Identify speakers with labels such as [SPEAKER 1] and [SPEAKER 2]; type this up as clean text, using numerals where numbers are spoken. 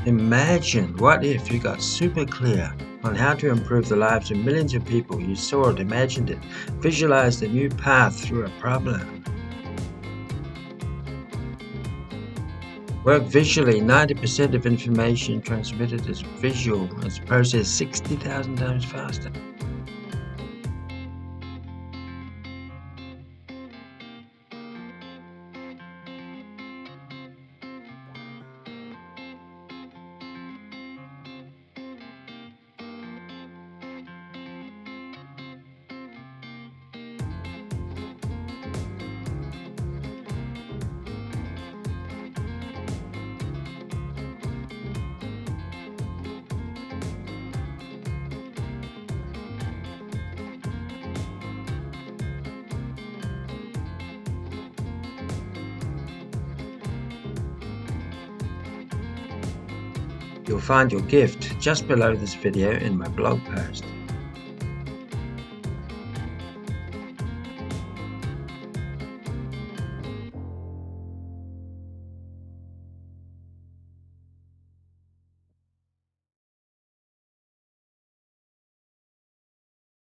[SPEAKER 1] Imagine what if you got super clear on how to improve the lives of millions of people. You saw it, imagined it, visualized a new path through a problem. Work visually. 90% of information transmitted is visual. It's processed 60,000 times faster. You'll find your gift just below this video in my blog post.